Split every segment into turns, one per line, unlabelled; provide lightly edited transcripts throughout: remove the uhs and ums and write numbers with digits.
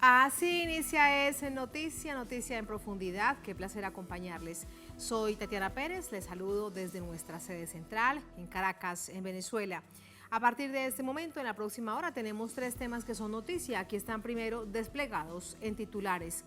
Así inicia Noticia en Profundidad. Qué placer acompañarles. Soy Tatiana Pérez, les saludo desde nuestra sede central en Caracas, en Venezuela. A partir de este momento, en la próxima hora, tenemos 3 temas que son noticia. Aquí están primero desplegados en titulares.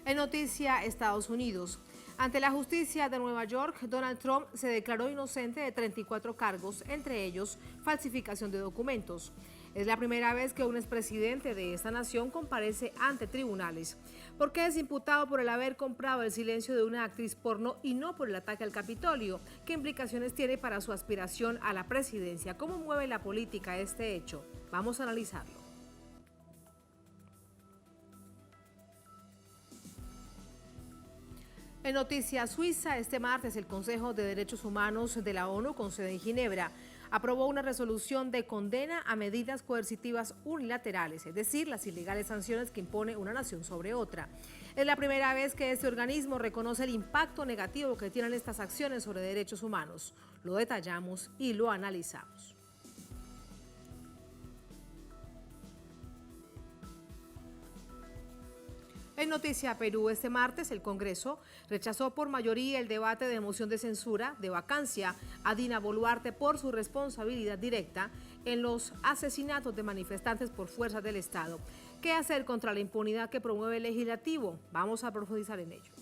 En noticia, Estados Unidos. Ante la justicia de Nueva York, Donald Trump se declaró inocente de 34 cargos, entre ellos falsificación de documentos. Es la primera vez que un expresidente de esta nación comparece ante tribunales, porque es imputado por el haber comprado el silencio de una actriz porno y no por el ataque al Capitolio. ¿Qué implicaciones tiene para su aspiración a la presidencia? ¿Cómo mueve la política este hecho? Vamos a analizarlo. En Noticias Suiza, este martes el Consejo de Derechos Humanos de la ONU, con sede en Ginebra, aprobó una resolución de condena a medidas coercitivas unilaterales, es decir, las ilegales sanciones que impone una nación sobre otra. Es la primera vez que este organismo reconoce el impacto negativo que tienen estas acciones sobre derechos humanos. Lo detallamos y lo analizamos. En Noticia Perú, este martes el Congreso rechazó por mayoría el debate de moción de censura de vacancia a Dina Boluarte por su responsabilidad directa en los asesinatos de manifestantes por fuerzas del Estado. ¿Qué hacer contra la impunidad que promueve el legislativo? Vamos a profundizar en ello.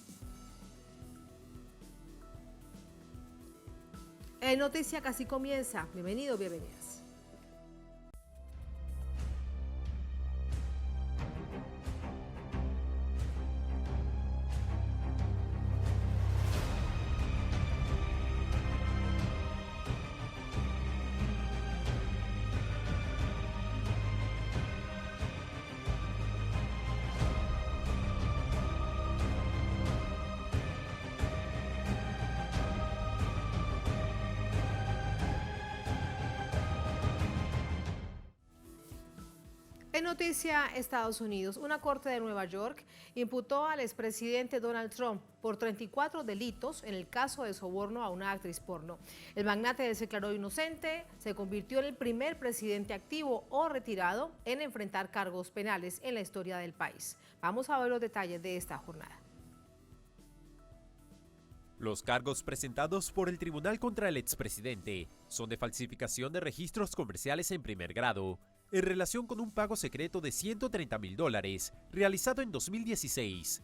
En Noticia Casi comienza. Bienvenido, bienvenidas. En noticia, Estados Unidos, una corte de Nueva York imputó al expresidente Donald Trump por 34 delitos en el caso de soborno a una actriz porno. El magnate se declaró inocente, se convirtió en el primer presidente activo o retirado en enfrentar cargos penales en la historia del país. Vamos a ver los detalles de esta jornada.
Los cargos presentados por el tribunal contra el expresidente son de falsificación de registros comerciales en primer grado, en relación con un pago secreto de $130,000 realizado en 2016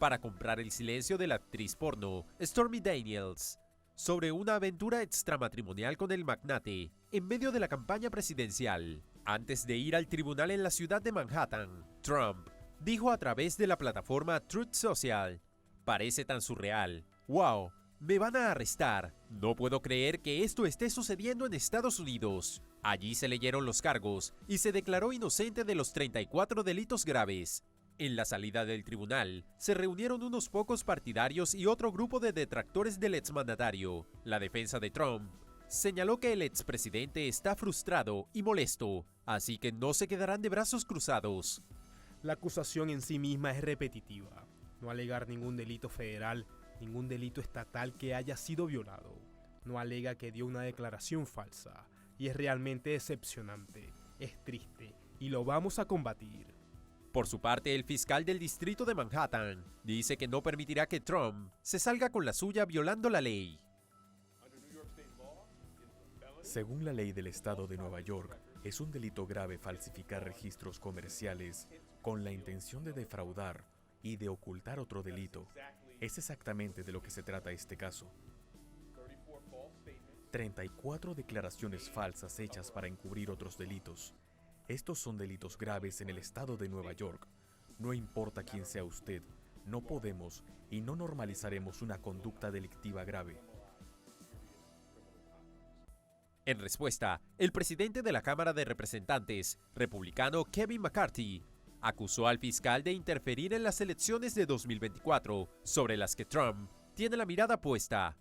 para comprar el silencio de la actriz porno Stormy Daniels sobre una aventura extramatrimonial con el magnate en medio de la campaña presidencial. Antes de ir al tribunal en la ciudad de Manhattan, Trump dijo a través de la plataforma Truth Social: "Parece tan surreal. ¡Wow! Me van a arrestar. No puedo creer que esto esté sucediendo en Estados Unidos". Allí se leyeron los cargos y se declaró inocente de los 34 delitos graves. En la salida del tribunal, se reunieron unos pocos partidarios y otro grupo de detractores del exmandatario. La defensa de Trump señaló que el expresidente está frustrado y molesto, así que no se quedarán de brazos cruzados.
La acusación en sí misma es repetitiva. No alegar ningún delito federal, ningún delito estatal que haya sido violado. No alega que dio una declaración falsa. Y es realmente decepcionante, es triste, y lo vamos a combatir.
Por su parte, el fiscal del distrito de Manhattan dice que no permitirá que Trump se salga con la suya violando la ley.
Según la ley del estado de Nueva York, es un delito grave falsificar registros comerciales con la intención de defraudar y de ocultar otro delito. Es exactamente de lo que se trata este caso. 34 declaraciones falsas hechas para encubrir otros delitos. Estos son delitos graves en el estado de Nueva York. No importa quién sea usted, no podemos y no normalizaremos una conducta delictiva grave.
En respuesta, el presidente de la Cámara de Representantes, republicano Kevin McCarthy, acusó al fiscal de interferir en las elecciones de 2024, sobre las que Trump tiene la mirada puesta.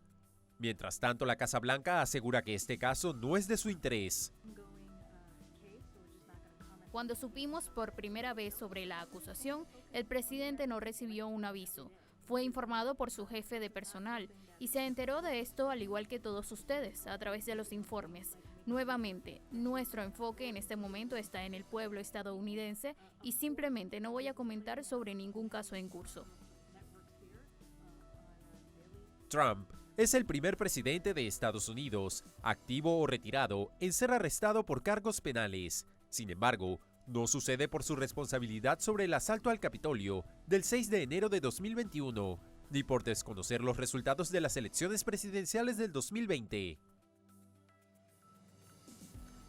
Mientras tanto, la Casa Blanca asegura que este caso no es de su interés.
Cuando supimos por primera vez sobre la acusación, el presidente no recibió un aviso. Fue informado por su jefe de personal y se enteró de esto al igual que todos ustedes a través de los informes. Nuevamente, nuestro enfoque en este momento está en el pueblo estadounidense y simplemente no voy a comentar sobre ningún caso en curso.
Trump es el primer presidente de Estados Unidos, activo o retirado, en ser arrestado por cargos penales. Sin embargo, no sucede por su responsabilidad sobre el asalto al Capitolio del 6 de enero de 2021, ni por desconocer los resultados de las elecciones presidenciales del 2020.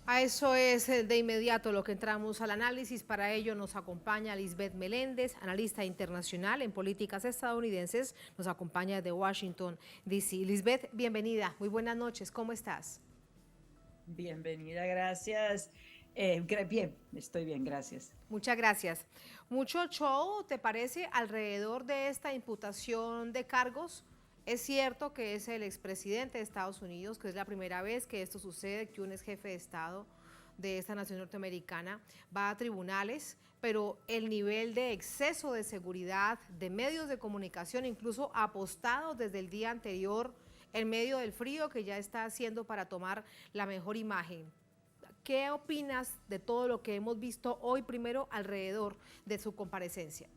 A eso es de inmediato lo que entramos al análisis. Para ello nos acompaña Lisbeth Meléndez, analista internacional en políticas estadounidenses. Nos acompaña desde Washington, D.C. Lisbeth, bienvenida. Muy buenas noches. ¿Cómo estás?
Bienvenida, gracias. Bien, estoy bien, gracias.
Muchas gracias. ¿Mucho show te parece alrededor de esta imputación de cargos? Es cierto que es el expresidente de Estados Unidos, que es la primera vez que esto sucede, que un ex jefe de Estado de esta nación norteamericana va a tribunales, pero el nivel de exceso de seguridad de medios de comunicación, incluso apostados desde el día anterior en medio del frío que ya está haciendo para tomar la mejor imagen. ¿Qué opinas de todo lo que hemos visto hoy primero alrededor de su comparecencia?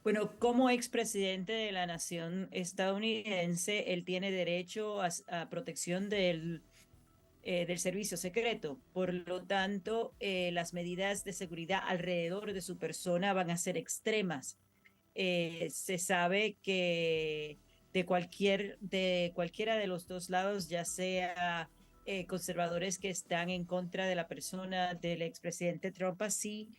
Bueno, como expresidente de la nación estadounidense, él tiene derecho a protección del servicio secreto. Por lo tanto, las medidas de seguridad alrededor de su persona van a ser extremas. Se sabe que de cualquiera de los dos lados, ya sea conservadores que están en contra de la persona del expresidente Trump, así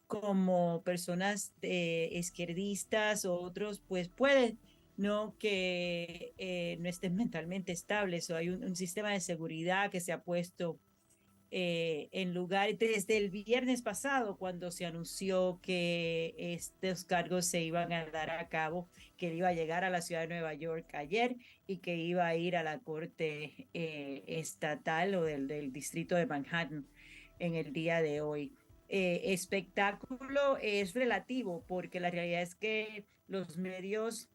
como personas izquierdistas o otros, pues puede no que no estén mentalmente estables, o hay un sistema de seguridad que se ha puesto en lugar desde el viernes pasado, cuando se anunció que estos cargos se iban a dar a cabo, que él iba a llegar a la ciudad de Nueva York ayer y que iba a ir a la corte estatal o del distrito de Manhattan en el día de hoy. Espectáculo es relativo, porque la realidad es que los medios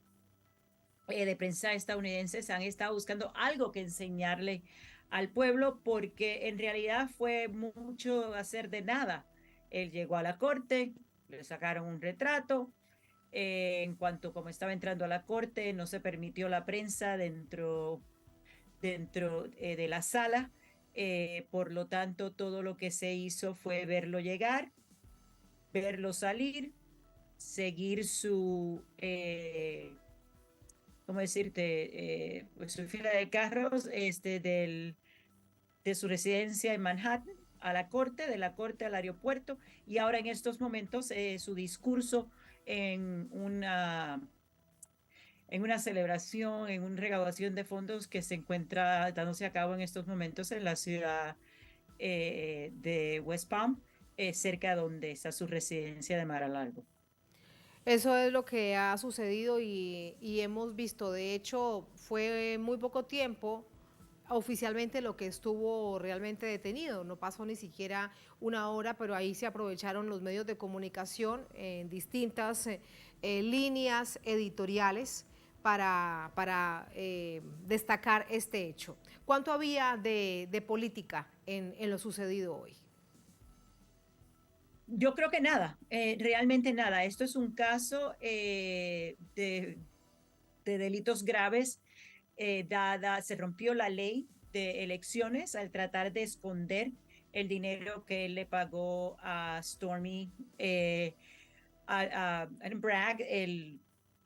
de prensa estadounidenses han estado buscando algo que enseñarle al pueblo, porque en realidad fue mucho hacer de nada. Él llegó a la corte, le sacaron un retrato. En cuanto como estaba entrando a la corte, no se permitió la prensa dentro de la sala. Por lo tanto, todo lo que se hizo fue verlo llegar, verlo salir, seguir su, ¿cómo decirte? Pues su fila de carros de su residencia en Manhattan a la corte, de la corte al aeropuerto, y ahora en estos momentos su discurso en una celebración, en una recaudación de fondos que se encuentra dándose a cabo en estos momentos en la ciudad de West Palm, cerca donde está su residencia de Mar-a-Lago.
Eso es lo que ha sucedido y hemos visto. De hecho, fue muy poco tiempo oficialmente lo que estuvo realmente detenido. No pasó ni siquiera una hora, pero ahí se aprovecharon los medios de comunicación en distintas líneas editoriales para destacar este hecho. ¿Cuánto había de política en lo sucedido hoy?
Yo creo que nada, realmente nada. Esto es un caso de delitos graves. Se rompió la ley de elecciones al tratar de esconder el dinero que él le pagó a Stormy, a Bragg.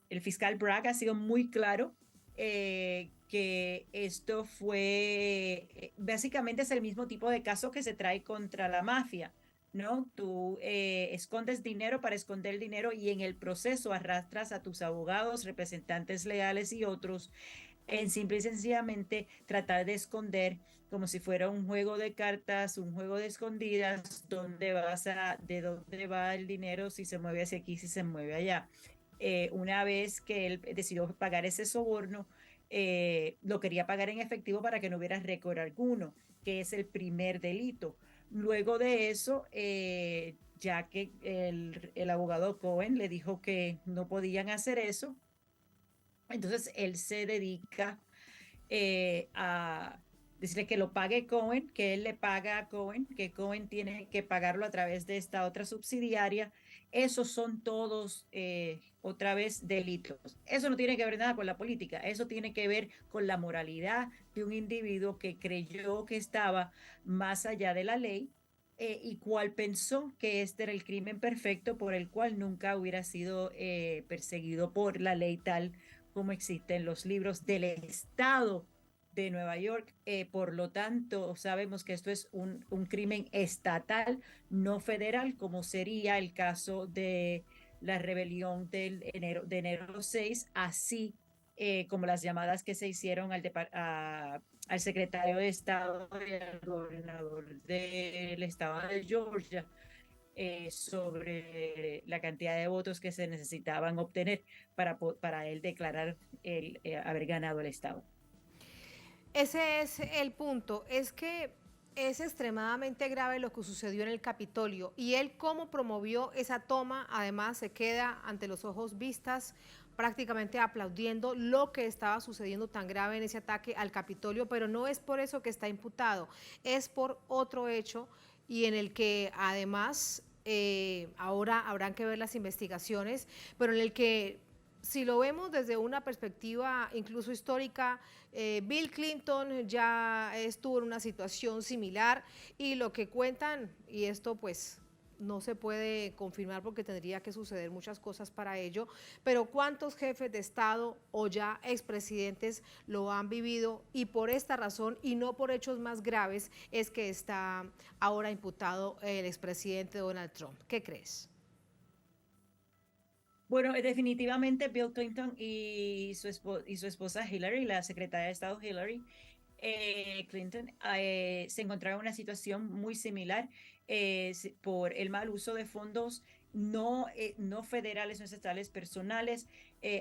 El fiscal Bragg ha sido muy claro que esto fue, básicamente es el mismo tipo de caso que se trae contra la mafia, ¿no? Tú escondes dinero para esconder el dinero, y en el proceso arrastras a tus abogados, representantes legales y otros en simple y sencillamente tratar de esconder, como si fuera un juego de cartas, un juego de escondidas, de dónde va el dinero, si se mueve hacia aquí, si se mueve allá. Una vez que él decidió pagar ese soborno, lo quería pagar en efectivo para que no hubiera récord alguno, que es el primer delito. Luego de eso, ya que el abogado Cohen le dijo que no podían hacer eso, entonces él se dedica a decirle que lo pague Cohen, que él le paga a Cohen, que Cohen tiene que pagarlo a través de esta otra subsidiaria. Esos son todos, otra vez, delitos. Eso no tiene que ver nada con la política, eso tiene que ver con la moralidad de un individuo que creyó que estaba más allá de la ley y cual pensó que este era el crimen perfecto por el cual nunca hubiera sido perseguido por la ley tal como existe en los libros del Estado de Nueva York. Por lo tanto, sabemos que esto es un crimen estatal, no federal, como sería el caso de la rebelión de enero 6, así como las llamadas que se hicieron al secretario de Estado y al gobernador del estado de Georgia sobre la cantidad de votos que se necesitaban obtener para él declarar haber ganado el estado.
Ese es el punto, es que es extremadamente grave lo que sucedió en el Capitolio y él cómo promovió esa toma, además se queda ante los ojos vistas prácticamente aplaudiendo lo que estaba sucediendo tan grave en ese ataque al Capitolio, pero no es por eso que está imputado, es por otro hecho y en el que además ahora habrán que ver las investigaciones, pero en el que si lo vemos desde una perspectiva incluso histórica, Bill Clinton ya estuvo en una situación similar y lo que cuentan, y esto pues no se puede confirmar porque tendría que suceder muchas cosas para ello, pero cuántos jefes de Estado o ya expresidentes lo han vivido y por esta razón y no por hechos más graves es que está ahora imputado el expresidente Donald Trump. ¿Qué crees?
Bueno, definitivamente Bill Clinton y su esposa Hillary, la secretaria de Estado Hillary Clinton, se encontraron en una situación muy similar por el mal uso de fondos no federales, no estatales, personales,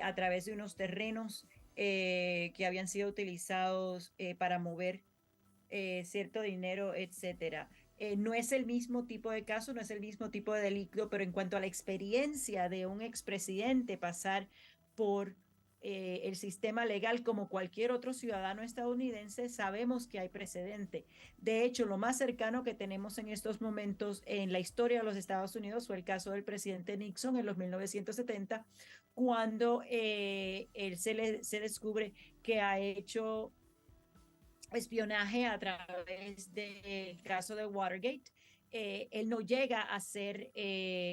a través de unos terrenos que habían sido utilizados para mover cierto dinero, etcétera. No es el mismo tipo de caso, no es el mismo tipo de delito, pero en cuanto a la experiencia de un expresidente pasar por el sistema legal como cualquier otro ciudadano estadounidense, sabemos que hay precedente. De hecho, lo más cercano que tenemos en estos momentos en la historia de los Estados Unidos fue el caso del presidente Nixon en los 1970, cuando él se descubre que ha hecho espionaje a través del caso de Watergate. Él no llega a ser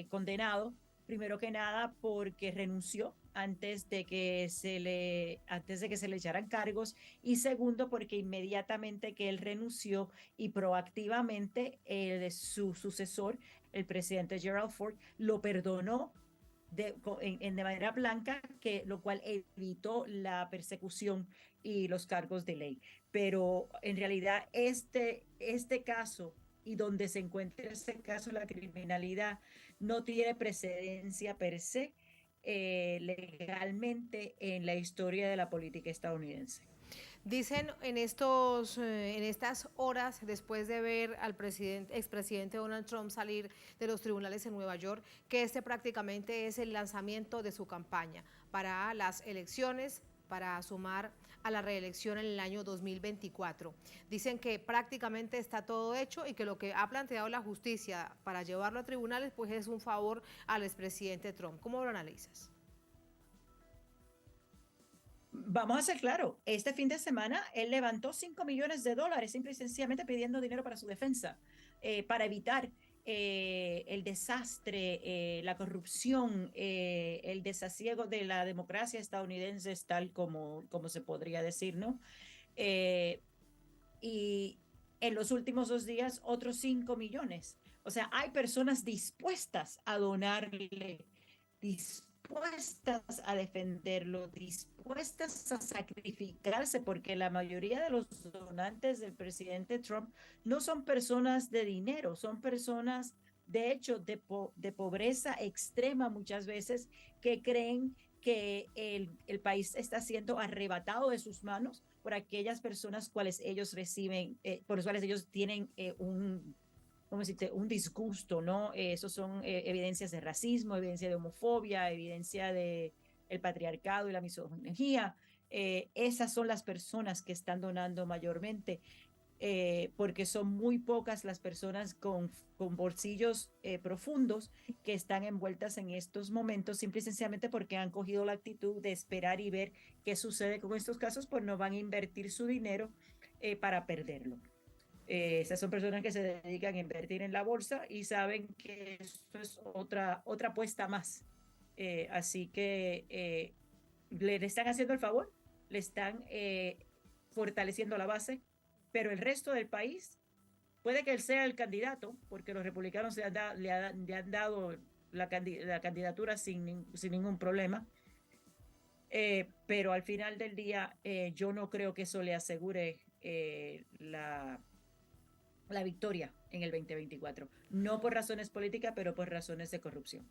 condenado, primero que nada porque renunció antes de que se le echaran cargos y segundo porque inmediatamente que él renunció y proactivamente su sucesor, el presidente Gerald Ford, lo perdonó de manera blanca, lo cual evitó la persecución y los cargos de ley. Pero en realidad este caso y donde se encuentra este caso, la criminalidad no tiene precedencia per se legalmente en la historia de la política estadounidense.
Dicen en estas horas, después de ver al expresidente Donald Trump salir de los tribunales en Nueva York, que este prácticamente es el lanzamiento de su campaña para las elecciones, para sumar a la reelección en el año 2024. Dicen que prácticamente está todo hecho y que lo que ha planteado la justicia para llevarlo a tribunales pues es un favor al expresidente Trump. ¿Cómo lo analizas?
Vamos a ser claros, este fin de semana él levantó $5 millones, simple y sencillamente pidiendo dinero para su defensa, para evitar el desastre, la corrupción, el desasiego de la democracia estadounidense, tal como se podría decir, ¿no? Y en los últimos 2 días, otros 5 millones. O sea, hay personas dispuestas a donarle, dispuestas a defenderlo, dispuestas a sacrificarse, porque la mayoría de los donantes del presidente Trump no son personas de dinero, son personas, de hecho, de pobreza extrema muchas veces, que creen que el país está siendo arrebatado de sus manos por aquellas personas cuales ellos reciben, por las cuales ellos tienen un disgusto, ¿no? Esos son evidencias de racismo, evidencia de homofobia, evidencia de el patriarcado y la misoginia. Esas son las personas que están donando mayormente. porque son muy pocas las personas con bolsillos profundos que están envueltas en estos momentos, simple y sencillamente porque han cogido la actitud de esperar y ver qué sucede con estos casos, pues no van a invertir su dinero para perderlo. Esas son personas que se dedican a invertir en la bolsa y saben que esto es otra apuesta más. Así que le están haciendo el favor, le están fortaleciendo la base, pero el resto del país, puede que él sea el candidato, porque los republicanos le han dado la candidatura sin ningún problema, pero al final del día yo no creo que eso le asegure la victoria en el 2024. No por razones políticas, pero por razones de corrupción.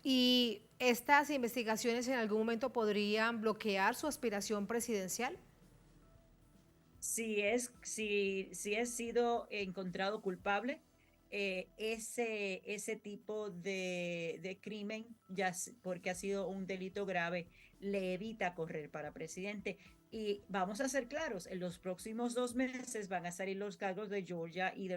¿Y estas investigaciones en algún momento podrían bloquear su aspiración presidencial?
Si es sido encontrado culpable, ese tipo de crimen, porque ha sido un delito grave, le evita correr para presidente. Y vamos a ser claros, en los próximos 2 meses van a salir los cargos de Georgia y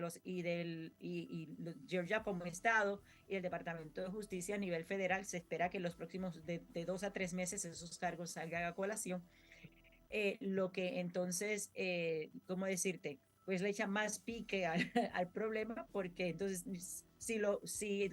Georgia como estado y el Departamento de Justicia a nivel federal. Se espera que en los próximos de 2 a 3 meses esos cargos salgan a colación. Lo que entonces, ¿cómo decirte? Pues le echa más pique al problema, porque entonces si lo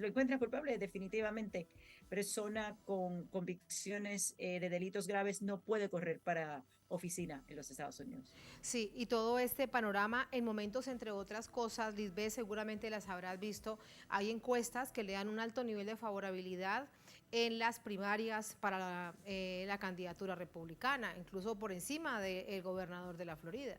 encuentran culpable, definitivamente persona con convicciones de delitos graves no puede correr para oficina en los Estados Unidos.
Sí, y todo este panorama en momentos, entre otras cosas, Lisbeth, seguramente las habrás visto, hay encuestas que le dan un alto nivel de favorabilidad en las primarias para la candidatura republicana, incluso por encima del gobernador de la Florida.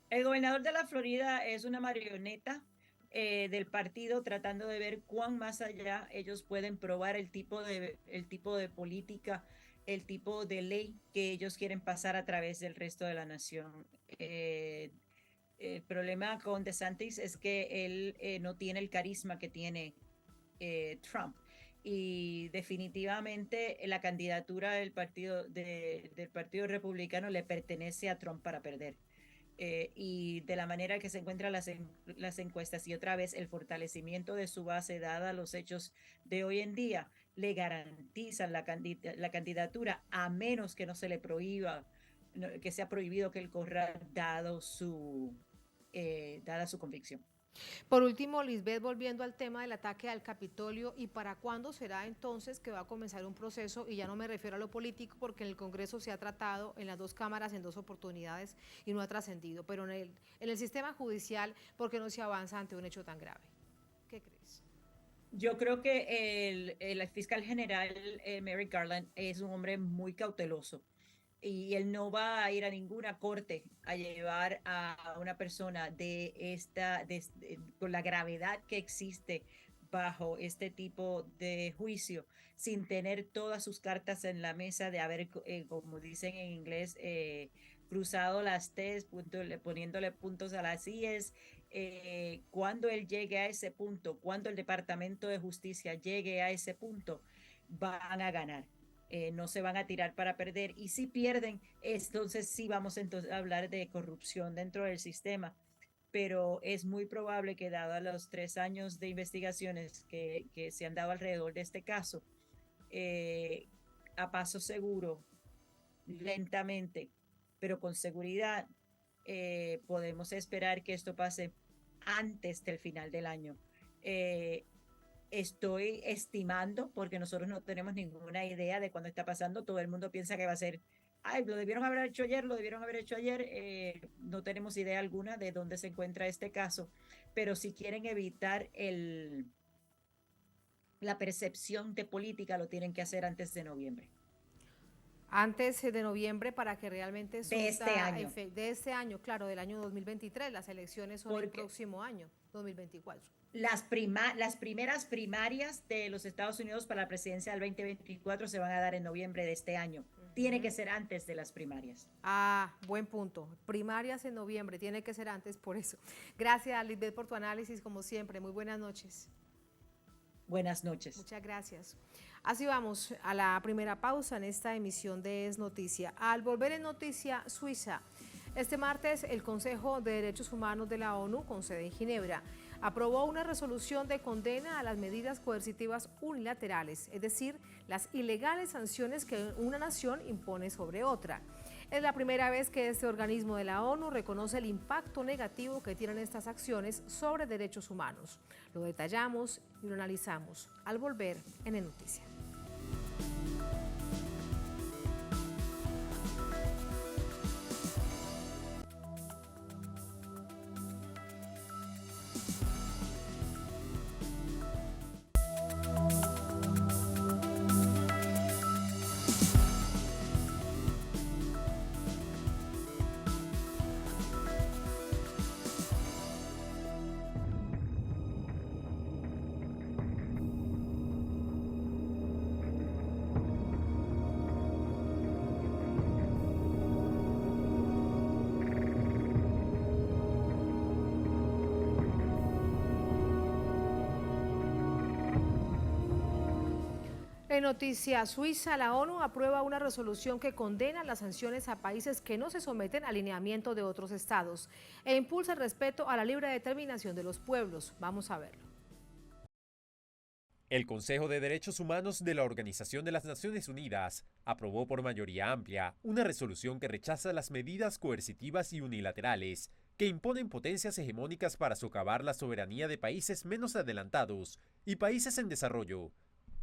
El gobernador de la Florida es una marioneta del partido, tratando de ver cuán más allá ellos pueden probar el tipo de política, el tipo de ley que ellos quieren pasar a través del resto de la nación. El problema con DeSantis es que él no tiene el carisma que tiene Trump. Y definitivamente la candidatura del partido republicano le pertenece a Trump para perder. Y de la manera que se encuentran las encuestas, y otra vez el fortalecimiento de su base dada los hechos de hoy en día, le garantizan la candidatura, a menos que no se le prohíba, que sea prohibido que él corra dada su convicción.
Por último, Lisbeth, volviendo al tema del ataque al Capitolio, ¿y para cuándo será entonces que va a comenzar un proceso? Y ya no me refiero a lo político, porque en el Congreso se ha tratado en las 2 cámaras en 2 oportunidades y no ha trascendido, pero en el sistema judicial, ¿por qué no se avanza ante un hecho tan grave? ¿Qué crees?
Yo creo que el fiscal general Merrick Garland es un hombre muy cauteloso, y él no va a ir a ninguna corte a llevar a una persona con la gravedad que existe bajo este tipo de juicio, sin tener todas sus cartas en la mesa, de haber, como dicen en inglés, cruzado las T's, poniéndole puntos a las I's. Cuando él llegue a ese punto, cuando el Departamento de Justicia llegue a ese punto, van a ganar. No se van a tirar para perder, y si pierden, entonces sí vamos a hablar de corrupción dentro del sistema, pero es muy probable que, dado los 3 años de investigaciones que se han dado alrededor de este caso, a paso seguro, lentamente, pero con seguridad, podemos esperar que esto pase antes del final del año. Estoy estimando, porque nosotros no tenemos ninguna idea de cuándo está pasando. Todo el mundo piensa que va a ser, lo debieron haber hecho ayer, no tenemos idea alguna de dónde se encuentra este caso, pero si quieren evitar la percepción de política, lo tienen que hacer antes de noviembre.
Antes de noviembre, para que realmente
de
este año, claro, del año 2023, las elecciones son el próximo año, 2024.
Las primeras primarias de los Estados Unidos para la presidencia del 2024 se van a dar en noviembre de este año. Tiene que ser antes de las primarias.
Ah, buen punto. Primarias en noviembre, tiene que ser antes, por eso. Gracias, Lisbeth, por tu análisis, como siempre. Muy buenas noches.
Buenas noches.
Muchas gracias. Así vamos a la primera pausa en esta emisión de Es Noticia. Al volver en Noticia, Suiza Este martes, el Consejo de Derechos Humanos de la ONU, con sede en Ginebra, aprobó una resolución de condena a las medidas coercitivas unilaterales, es decir, las ilegales sanciones que una nación impone sobre otra. Es la primera vez que este organismo de la ONU reconoce el impacto negativo que tienen estas acciones sobre derechos humanos. Lo detallamos y lo analizamos al volver en el Noticia. En noticia suiza, la ONU aprueba una resolución que condena las sanciones a países que no se someten al lineamiento de otros estados e impulsa el respeto a la libre determinación de los pueblos. Vamos a verlo.
El Consejo de Derechos Humanos de la Organización de las Naciones Unidas aprobó por mayoría amplia una resolución que rechaza las medidas coercitivas y unilaterales que imponen potencias hegemónicas para socavar la soberanía de países menos adelantados y países en desarrollo.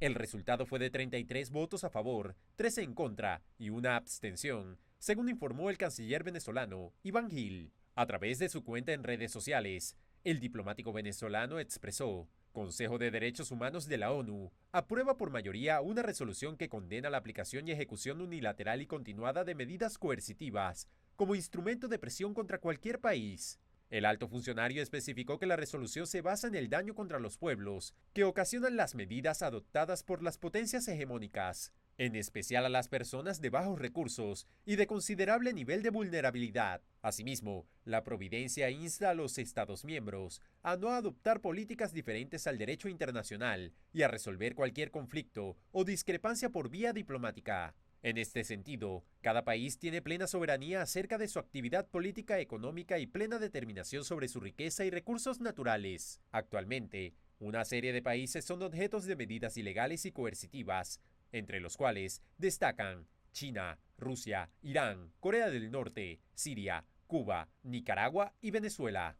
El resultado fue de 33 votos a favor, 13 en contra y una abstención, según informó el canciller venezolano Iván Gil. A través de su cuenta en redes sociales, el diplomático venezolano expresó: Consejo de Derechos Humanos de la ONU aprueba por mayoría una resolución que condena la aplicación y ejecución unilateral y continuada de medidas coercitivas como instrumento de presión contra cualquier país. El alto funcionario especificó que la resolución se basa en el daño contra los pueblos que ocasionan las medidas adoptadas por las potencias hegemónicas, en especial a las personas de bajos recursos y de considerable nivel de vulnerabilidad. Asimismo, la providencia insta a los Estados miembros a no adoptar políticas diferentes al derecho internacional y a resolver cualquier conflicto o discrepancia por vía diplomática. En este sentido, cada país tiene plena soberanía acerca de su actividad política, económica y plena determinación sobre su riqueza y recursos naturales. Actualmente, una serie de países son objetos de medidas ilegales y coercitivas, entre los cuales destacan China, Rusia, Irán, Corea del Norte, Siria, Cuba, Nicaragua y Venezuela.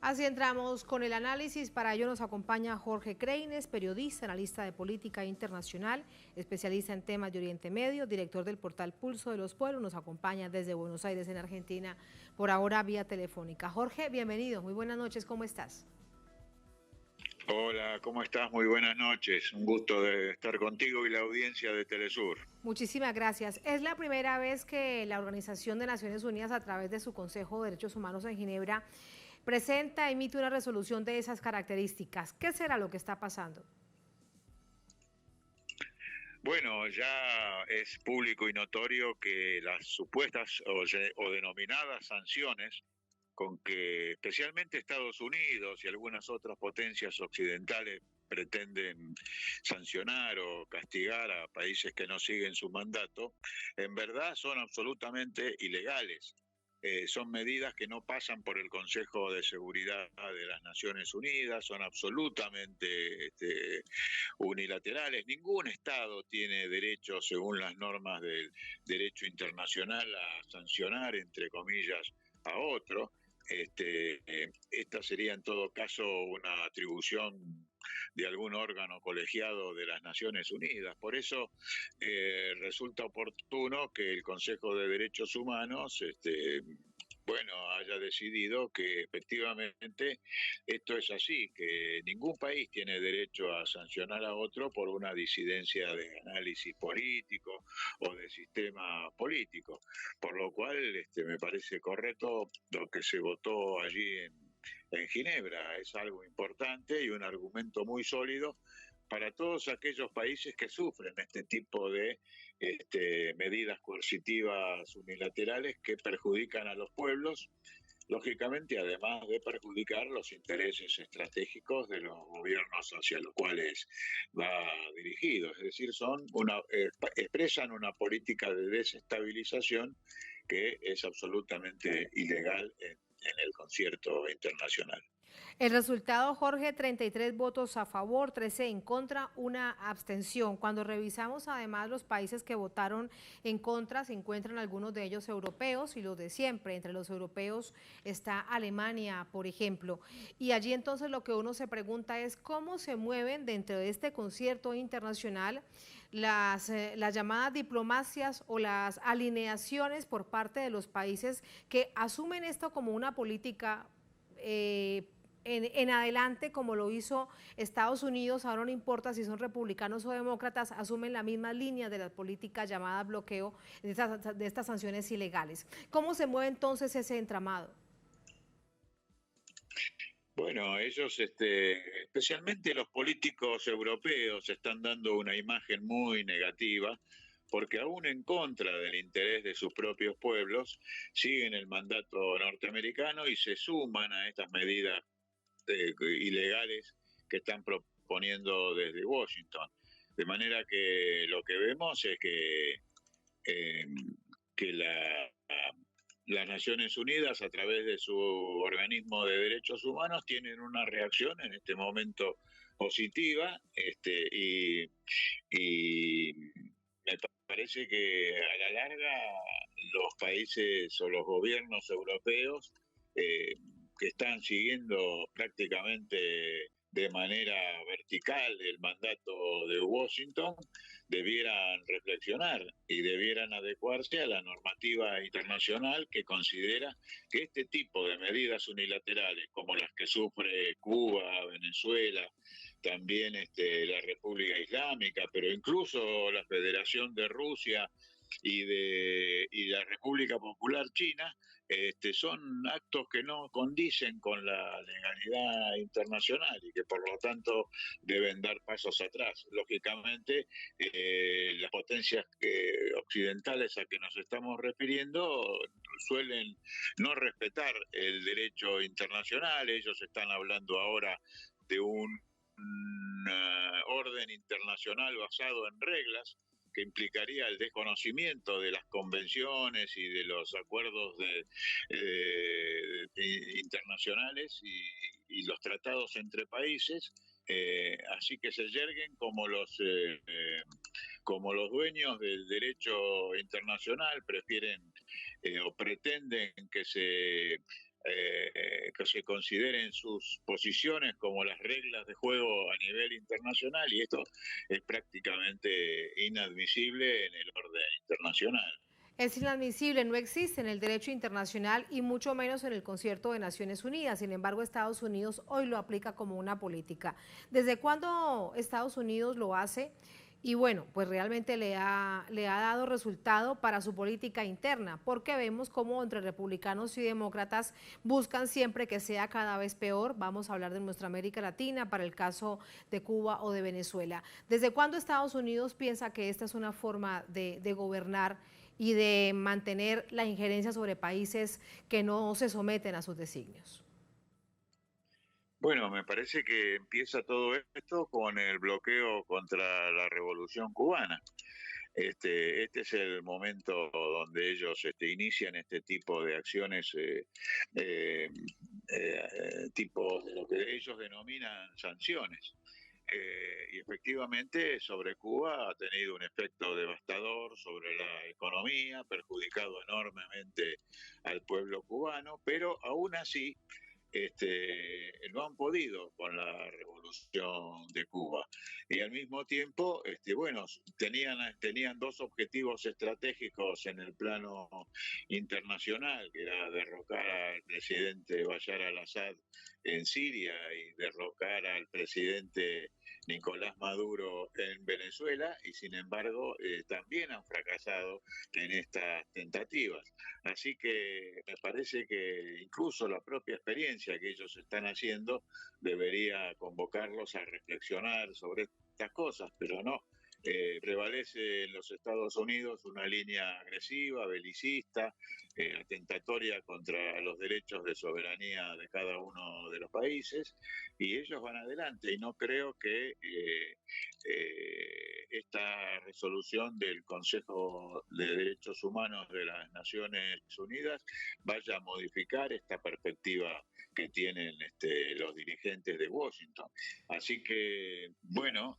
Así entramos con el análisis. Para ello nos acompaña Jorge Creines, periodista, analista de política internacional, especialista en temas de Oriente Medio, director del portal Pulso de los Pueblos. Nos acompaña desde Buenos Aires, en Argentina, por ahora vía telefónica. Jorge, bienvenido. Muy buenas noches. ¿Cómo estás?
Hola, ¿cómo estás? Muy buenas noches. Un gusto de estar contigo y la audiencia de Telesur.
Muchísimas gracias. Es la primera vez que la Organización de Naciones Unidas, a través de su Consejo de Derechos Humanos en Ginebra, emite una resolución de esas características. ¿Qué será lo que está pasando?
Bueno, ya es público y notorio que las supuestas o denominadas sanciones con que especialmente Estados Unidos y algunas otras potencias occidentales pretenden sancionar o castigar a países que no siguen su mandato, en verdad son absolutamente ilegales. Son medidas que no pasan por el Consejo de Seguridad de las Naciones Unidas, son absolutamente unilaterales. Ningún Estado tiene derecho, según las normas del derecho internacional, a sancionar, entre comillas, a otro. Esta sería en todo caso una atribución de algún órgano colegiado de las Naciones Unidas. Por eso resulta oportuno que el Consejo de Derechos Humanos haya decidido que efectivamente esto es así, que ningún país tiene derecho a sancionar a otro por una disidencia de análisis político o de sistema político, por lo cual me parece correcto lo que se votó allí en Ginebra. Es algo importante y un argumento muy sólido para todos aquellos países que sufren este tipo de medidas coercitivas unilaterales que perjudican a los pueblos lógicamente además de perjudicar los intereses estratégicos de los gobiernos hacia los cuales va dirigido. Es decir, expresan una política de desestabilización que es absolutamente ilegal en el concierto internacional.
El resultado, Jorge, 33 votos a favor, 13 en contra, una abstención. Cuando revisamos además los países que votaron en contra, se encuentran algunos de ellos europeos y los de siempre. Entre los europeos está Alemania, por ejemplo. Y allí entonces lo que uno se pregunta es cómo se mueven dentro de este concierto internacional las llamadas diplomacias o las alineaciones por parte de los países que asumen esto como una política en adelante, como lo hizo Estados Unidos. Ahora no importa si son republicanos o demócratas, asumen la misma línea de la política llamada bloqueo de estas sanciones ilegales. ¿Cómo se mueve entonces ese entramado?
Bueno, ellos, especialmente los políticos europeos, están dando una imagen muy negativa, porque aún en contra del interés de sus propios pueblos, siguen el mandato norteamericano y se suman a estas medidas ilegales que están proponiendo desde Washington. De manera que lo que vemos es que las Naciones Unidas, a través de su organismo de derechos humanos, tienen una reacción en este momento positiva, y me parece que a la larga los países o los gobiernos europeos que están siguiendo prácticamente de manera vertical el mandato de Washington, debieran reflexionar y debieran adecuarse a la normativa internacional que considera que este tipo de medidas unilaterales, como las que sufre Cuba, Venezuela, también la República Islámica, pero incluso la Federación de Rusia y la República Popular China, son actos que no condicen con la legalidad internacional y que por lo tanto deben dar pasos atrás. Lógicamente, las potencias occidentales a que nos estamos refiriendo suelen no respetar el derecho internacional. Ellos están hablando ahora de un orden internacional basado en reglas, que implicaría el desconocimiento de las convenciones y de los acuerdos internacionales y los tratados entre países, así que se yerguen como los dueños del derecho internacional, prefieren o pretenden que se consideren sus posiciones como las reglas de juego a nivel internacional, y esto es prácticamente inadmisible en el orden internacional.
Es inadmisible, no existe en el derecho internacional y mucho menos en el Concierto de Naciones Unidas. Sin embargo, Estados Unidos hoy lo aplica como una política. ¿Desde cuándo Estados Unidos lo hace? Y bueno, pues realmente le ha dado resultado para su política interna, porque vemos cómo entre republicanos y demócratas buscan siempre que sea cada vez peor. Vamos a hablar de nuestra América Latina, para el caso de Cuba o de Venezuela. ¿Desde cuándo Estados Unidos piensa que esta es una forma de gobernar y de mantener la injerencia sobre países que no se someten a sus designios?
Bueno, me parece que empieza todo esto con el bloqueo contra la Revolución Cubana. Este es el momento donde ellos inician este tipo de acciones, tipo de lo que ellos denominan sanciones. Y efectivamente sobre Cuba ha tenido un efecto devastador sobre la economía, perjudicado enormemente al pueblo cubano, pero aún así no han podido con la revolución de Cuba. Y al mismo tiempo, bueno, tenían dos objetivos estratégicos en el plano internacional, que era derrocar al presidente Bashar al-Assad en Siria y derrocar al presidente Nicolás Maduro en Venezuela, y sin embargo también han fracasado en estas tentativas. Así que me parece que incluso la propia experiencia que ellos están haciendo debería convocarlos a reflexionar sobre estas cosas, pero no. prevalece en los Estados Unidos una línea agresiva, belicista, atentatoria contra los derechos de soberanía de cada uno de los países, y ellos van adelante, y no creo que esta resolución del Consejo de Derechos Humanos de las Naciones Unidas vaya a modificar esta perspectiva que tienen los dirigentes de Washington. Así que, bueno,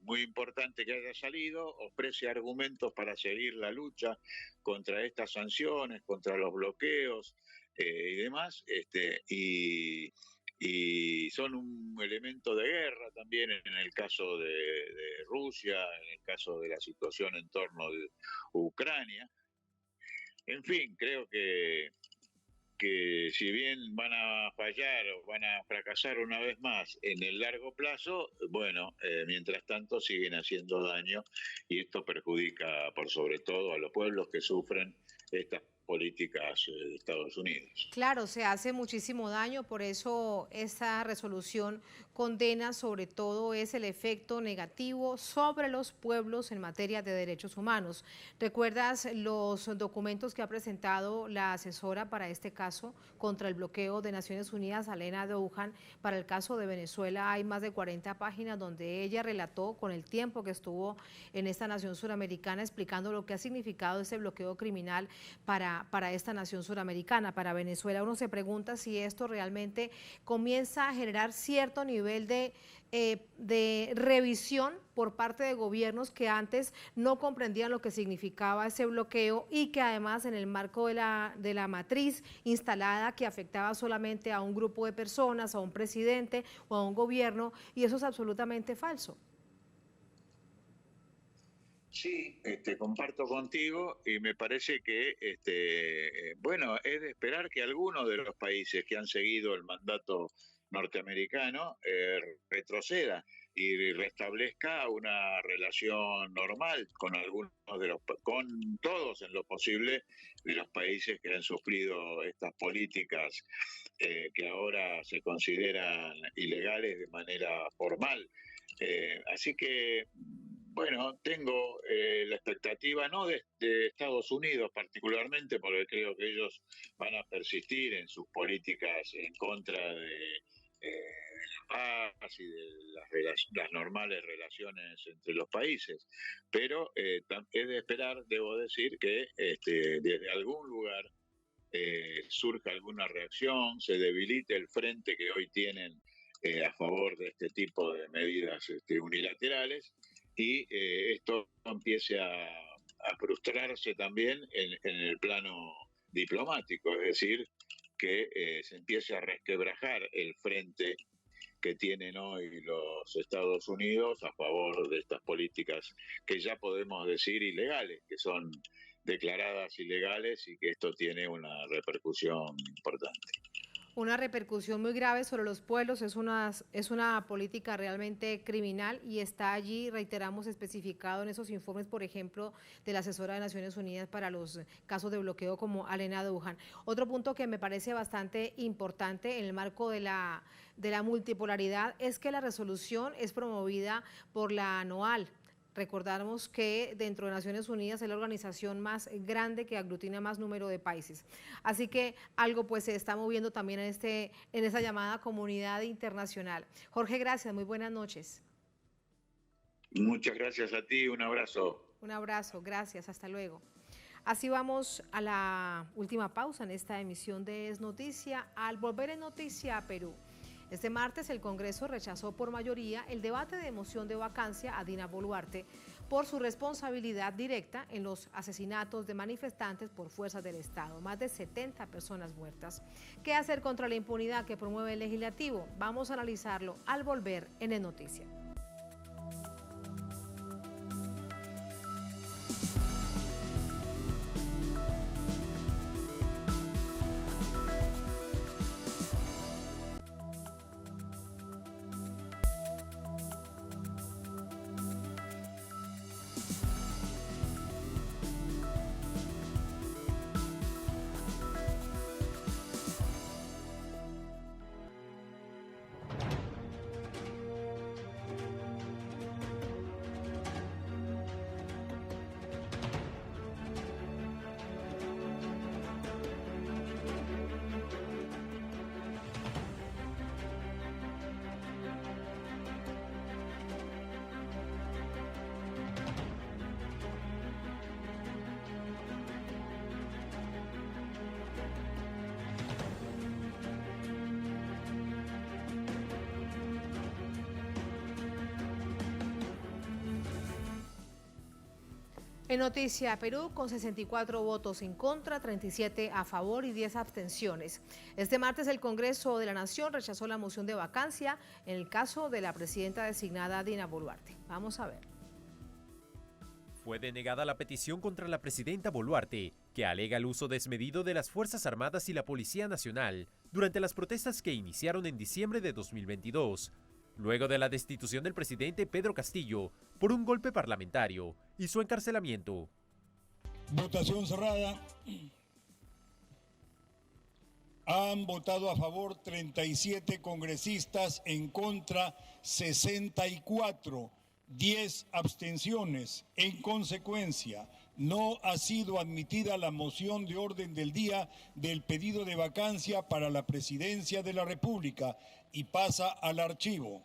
muy importante que haya salido, ofrece argumentos para seguir la lucha contra estas sanciones, contra los bloqueos y demás, y son un elemento de guerra también en el caso de Rusia, en el caso de la situación en torno de Ucrania. En fin, creo que si bien van a fallar o van a fracasar una vez más en el largo plazo, bueno, mientras tanto siguen haciendo daño, y esto perjudica por sobre todo a los pueblos que sufren estas políticas de Estados Unidos.
Claro, se hace muchísimo daño, por eso esta resolución condena sobre todo es el efecto negativo sobre los pueblos en materia de derechos humanos. ¿Recuerdas los documentos que ha presentado la asesora para este caso contra el bloqueo de Naciones Unidas, Alena Douhan? Para el caso de Venezuela hay más de 40 páginas donde ella relató con el tiempo que estuvo en esta nación suramericana explicando lo que ha significado ese bloqueo criminal para esta nación suramericana, para Venezuela. Uno se pregunta si esto realmente comienza a generar cierto nivel de revisión por parte de gobiernos que antes no comprendían lo que significaba ese bloqueo, y que además en el marco de la matriz instalada que afectaba solamente a un grupo de personas, a un presidente o a un gobierno, y eso es absolutamente falso.
Sí, comparto contigo, y me parece que, bueno, es de esperar que algunos de los países que han seguido el mandato norteamericano retroceda y restablezca una relación normal con con todos en lo posible de los países que han sufrido estas políticas que ahora se consideran ilegales de manera formal. Así que, bueno, tengo la expectativa, no de Estados Unidos particularmente, porque creo que ellos van a persistir en sus políticas en contra de la paz y de las normales relaciones entre los países. Pero es de esperar, debo decir, que desde algún lugar surja alguna reacción, se debilite el frente que hoy tienen a favor de este tipo de medidas unilaterales, y esto empiece a frustrarse también en el plano diplomático, es decir, que se empiece a resquebrajar el frente que tienen hoy los Estados Unidos a favor de estas políticas que ya podemos decir ilegales, que son declaradas ilegales, y que esto tiene una repercusión importante.
Una repercusión muy grave sobre los pueblos, es una política realmente criminal, y está allí, reiteramos, especificado en esos informes, por ejemplo, de la asesora de Naciones Unidas para los casos de bloqueo como Alena Douhan. Otro punto que me parece bastante importante en el marco de la multipolaridad es que la resolución es promovida por la ANOAL. Recordamos que dentro de Naciones Unidas es la organización más grande que aglutina más número de países. Así que algo pues se está moviendo también en esa llamada comunidad internacional. Jorge, gracias, muy buenas noches.
Muchas gracias a ti, un abrazo.
Un abrazo, gracias, hasta luego. Así vamos a la última pausa en esta emisión de Es Noticia. Al volver en Noticia a Perú, este martes el Congreso rechazó por mayoría el debate de moción de vacancia a Dina Boluarte por su responsabilidad directa en los asesinatos de manifestantes por fuerzas del Estado, más de 70 personas muertas. ¿Qué hacer contra la impunidad que promueve el legislativo? Vamos a analizarlo al volver en Es Noticia. En Noticia Perú, con 64 votos en contra, 37 a favor y 10 abstenciones. Este martes el Congreso de la Nación rechazó la moción de vacancia en el caso de la presidenta designada Dina Boluarte. Vamos a ver.
Fue denegada la petición contra la presidenta Boluarte, que alega el uso desmedido de las Fuerzas Armadas y la Policía Nacional durante las protestas que iniciaron en diciembre de 2022. Luego de la destitución del presidente Pedro Castillo por un golpe parlamentario y su encarcelamiento.
Votación cerrada. Han votado a favor 37 congresistas, en contra 64, 10 abstenciones. En consecuencia, no ha sido admitida la moción de orden del día del pedido de vacancia para la presidencia de la República y pasa al archivo.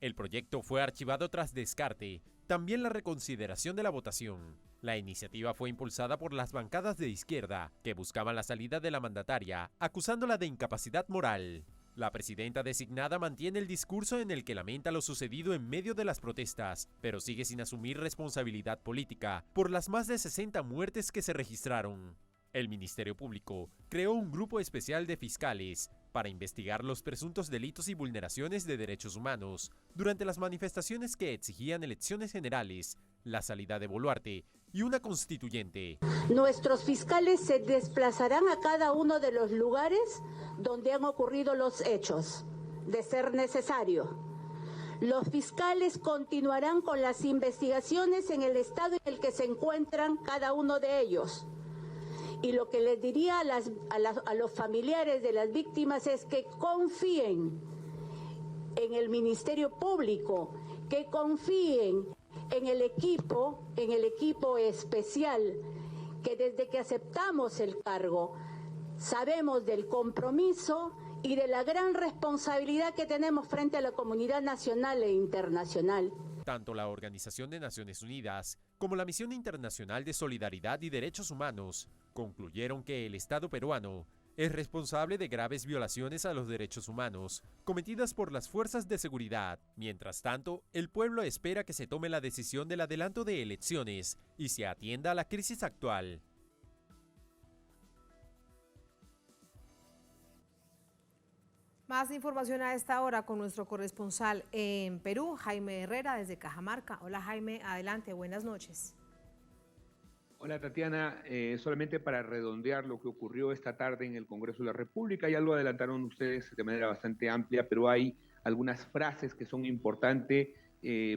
El proyecto fue archivado tras descarte, también la reconsideración de la votación. La iniciativa fue impulsada por las bancadas de izquierda, que buscaban la salida de la mandataria, acusándola de incapacidad moral. La presidenta designada mantiene el discurso en el que lamenta lo sucedido en medio de las protestas, pero sigue sin asumir responsabilidad política por las más de 60 muertes que se registraron. El Ministerio Público creó un grupo especial de fiscales para investigar los presuntos delitos y vulneraciones de derechos humanos durante las manifestaciones que exigían elecciones generales, la salida de Boluarte y una constituyente.
Nuestros fiscales se desplazarán a cada uno de los lugares donde han ocurrido los hechos, de ser necesario. Los fiscales continuarán con las investigaciones en el estado en el que se encuentran cada uno de ellos. Y lo que les diría a los familiares de las víctimas es que confíen en el Ministerio Público, que confíen en el equipo especial, que desde que aceptamos el cargo sabemos del compromiso y de la gran responsabilidad que tenemos frente a la comunidad nacional e internacional.
Tanto la Organización de Naciones Unidas como la Misión Internacional de Solidaridad y Derechos Humanos concluyeron que el Estado peruano es responsable de graves violaciones a los derechos humanos cometidas por las fuerzas de seguridad. Mientras tanto, el pueblo espera que se tome la decisión del adelanto de elecciones y se atienda a la crisis actual.
Más información a esta hora con nuestro corresponsal en Perú, Jaime Herrera, desde Cajamarca. Hola Jaime, adelante, buenas noches.
Hola Tatiana, solamente para redondear lo que ocurrió esta tarde en el Congreso de la República, ya lo adelantaron ustedes de manera bastante amplia, pero hay algunas frases que son importantes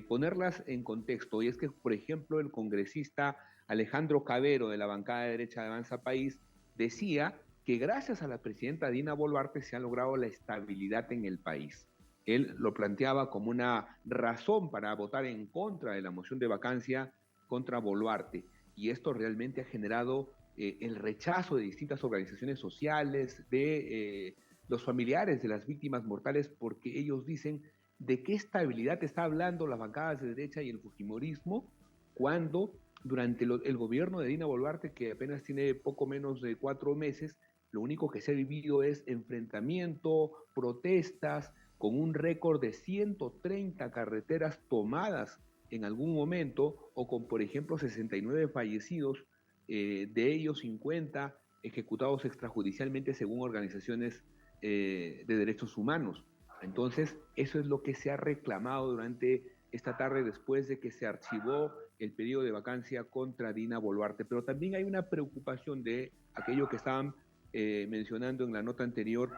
ponerlas en contexto, y es que, por ejemplo, el congresista Alejandro Cabero de la bancada de derecha de Avanza País decía que gracias a la presidenta Dina Boluarte se ha logrado la estabilidad en el país. Él lo planteaba como una razón para votar en contra de la moción de vacancia contra Boluarte, y esto realmente ha generado el rechazo de distintas organizaciones sociales, de los familiares de las víctimas mortales, porque ellos dicen de qué estabilidad está hablando las bancadas de derecha y el fujimorismo cuando durante el gobierno de Dina Boluarte, que apenas tiene poco menos de 4 meses, lo único que se ha vivido es enfrentamiento, protestas, con un récord de 130 carreteras tomadas en algún momento, o con, por ejemplo, 69 fallecidos, de ellos 50 ejecutados extrajudicialmente según organizaciones de derechos humanos. Entonces, eso es lo que se ha reclamado durante esta tarde después de que se archivó el periodo de vacancia contra Dina Boluarte. Pero también hay una preocupación de aquello que estaban mencionando en la nota anterior,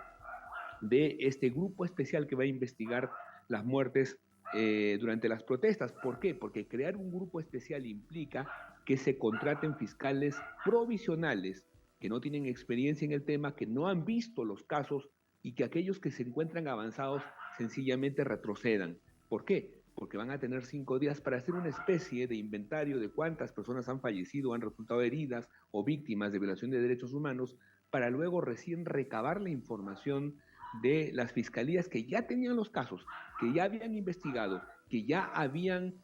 de este grupo especial que va a investigar las muertes durante las protestas. ¿Por qué? Porque crear un grupo especial implica que se contraten fiscales provisionales que no tienen experiencia en el tema, que no han visto los casos, y que aquellos que se encuentran avanzados sencillamente retrocedan. ¿Por qué? Porque van a tener 5 días para hacer una especie de inventario de cuántas personas han fallecido, han resultado heridas o víctimas de violación de derechos humanos, para luego recién recabar la información de las fiscalías que ya tenían los casos, que ya habían investigado, que ya habían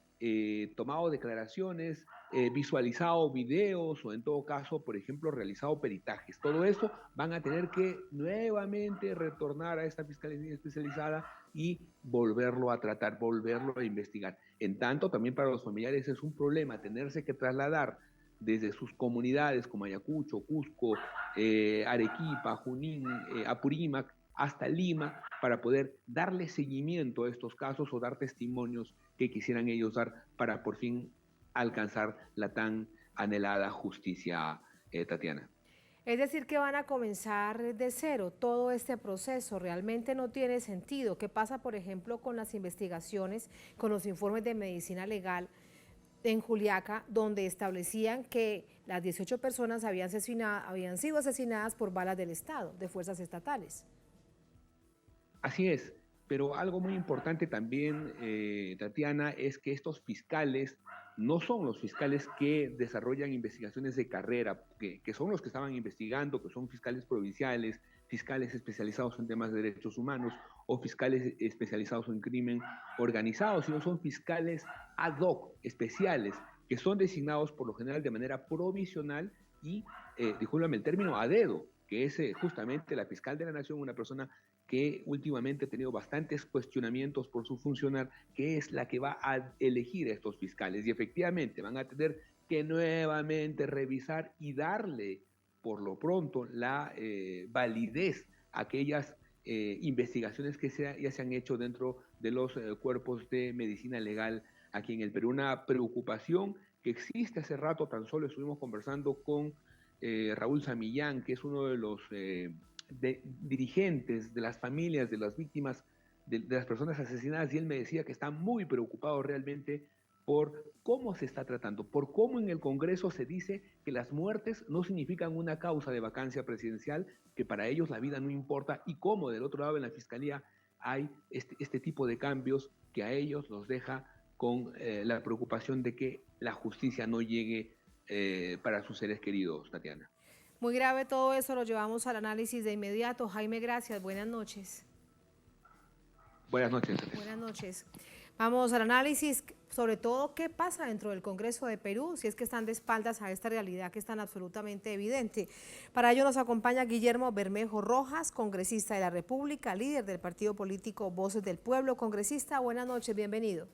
tomado declaraciones, visualizado videos o en todo caso, por ejemplo, realizado peritajes. Todo eso van a tener que nuevamente retornar a esta fiscalía especializada y volverlo a tratar, volverlo a investigar. En tanto, también para los familiares es un problema tenerse que trasladar desde sus comunidades como Ayacucho, Cusco, Arequipa, Junín, Apurímac, hasta Lima, para poder darle seguimiento a estos casos o dar testimonios que quisieran ellos dar para por fin alcanzar la tan anhelada justicia, Tatiana.
Es decir, que van a comenzar de cero todo este proceso. Realmente no tiene sentido. ¿Qué pasa, por ejemplo, con las investigaciones, con los informes de medicina legal en Juliaca, donde establecían que las 18 personas habían sido asesinadas por balas del Estado, de fuerzas estatales?
Así es, pero algo muy importante también, Tatiana, es que estos fiscales no son los fiscales que desarrollan investigaciones de carrera, que son los que estaban investigando, que son fiscales provinciales, fiscales especializados en temas de derechos humanos o fiscales especializados en crimen organizado, sino son fiscales ad hoc, especiales, que son designados por lo general de manera provisional y, discúlpame el término, a dedo, que es justamente la fiscal de la Nación, una persona que últimamente ha tenido bastantes cuestionamientos por su funcionar, que es la que va a elegir a estos fiscales. Y efectivamente van a tener que nuevamente revisar y darle, por lo pronto, la validez a aquellas investigaciones que ya se han hecho dentro de los cuerpos de medicina legal aquí en el Perú. Una preocupación que existe hace rato. Tan solo estuvimos conversando con Raúl Samillán, que es uno de los dirigentes de las familias de las víctimas de las personas asesinadas, y él me decía que está muy preocupado realmente por cómo se está tratando, por cómo en el Congreso se dice que las muertes no significan una causa de vacancia presidencial, que para ellos la vida no importa, y cómo del otro lado en la Fiscalía hay este tipo de cambios que a ellos los deja con la preocupación de que la justicia no llegue para sus seres queridos, Tatiana.
Muy grave todo eso, lo llevamos al análisis de inmediato. Jaime, gracias. Buenas noches.
Buenas noches.
Buenas noches. Vamos al análisis, sobre todo qué pasa dentro del Congreso de Perú, si es que están de espaldas a esta realidad que es tan absolutamente evidente. Para ello nos acompaña Guillermo Bermejo Rojas, congresista de la República, líder del partido político Voces del Pueblo. Congresista, buenas noches, bienvenido.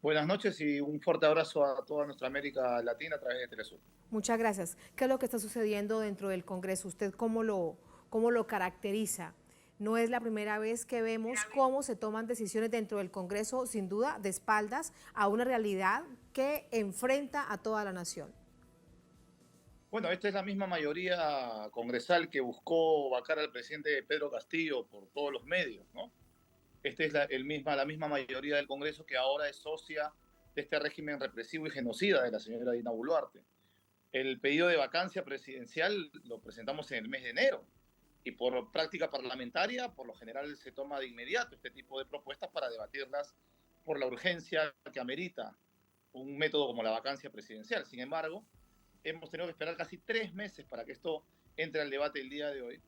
Buenas noches y un fuerte abrazo a toda nuestra América Latina a través de Telesur.
Muchas gracias. ¿Qué es lo que está sucediendo dentro del Congreso? ¿Usted cómo lo caracteriza? No es la primera vez que vemos cómo se toman decisiones dentro del Congreso, sin duda, de espaldas a una realidad que enfrenta a toda la nación.
Bueno, esta es la misma mayoría congresal que buscó vacar al presidente Pedro Castillo por todos los medios, ¿no? Esta es la misma mayoría del Congreso que ahora es socia de este régimen represivo y genocida de la señora Dina Boluarte. El pedido de vacancia presidencial lo presentamos en el mes de enero y por práctica parlamentaria, por lo general se toma de inmediato este tipo de propuestas para debatirlas por la urgencia que amerita un método como la vacancia presidencial. Sin embargo, hemos tenido que esperar casi 3 meses para que esto entre al debate el día de hoy.